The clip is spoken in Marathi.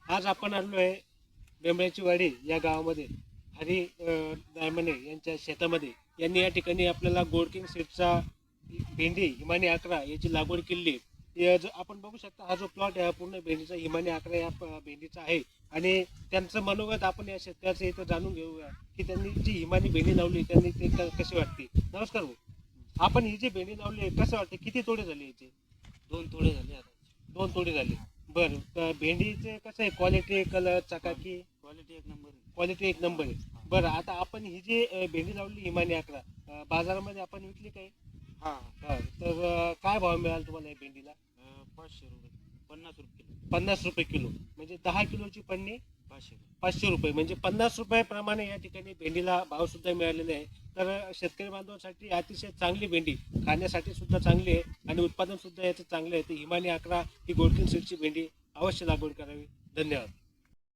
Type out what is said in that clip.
आज आपण आलो आहे बेंबळ्याची वाडी या गावामध्ये हरी दायमने यांच्या शेतामध्ये. यांनी या ठिकाणी आपल्याला गोल्ड सीडचा भेंडी हिमानी 11 याची लागवड केली. आपण बघू शकता हा जो प्लॉट आहे पूर्ण भेंडीचा हिमानी 11 या भेंडीचा आहे. आणि त्यांचं मनोगत आपण या शेतकऱ्याचं इथं जाणून घेऊया की त्यांनी जी हिमानी भेंडी लावली त्यांनी ते कशी वाटते. नमस्कार भाऊ, आपण ही जी भेंडी लावली कसं वाटते, किती तोडे झाले याचे? 2 तोडे झाले आता. 2 तोडे झाले. बरं, भेंडीचे कसं आहे, क्वालिटी, कलर, चकाकी? क्वालिटी एक नंबर आहे. क्वालिटी एक नंबर आहे. बरं, आता आपण ही जी भेंडी लावली हिमानी 11 बाजारामध्ये आपण विकली काही? हा तर काय भाव मिळाला तुम्हाला या भेंडीला? 500 रुपये, 50 रुपये किलो. 50 रुपये किलो, म्हणजे 10 किलोची पन्नी 500 रुपये. 500 रुपये, म्हणजे 50 रुपयाप्रमाणे या ठिकाणी भेंडीला भाव सुद्धा मिळालेले आहे. तर शेतकरी बांधवांसाठी अतिशय चांगली भेंडी, खाण्यासाठी सुद्धा चांगली आहे आणि उत्पादन सुद्धा याचं चांगलं आहे. तर हिमानी 11 ही गोल्ड सीडची भेंडी अवश्य लागवड करावी. धन्यवाद.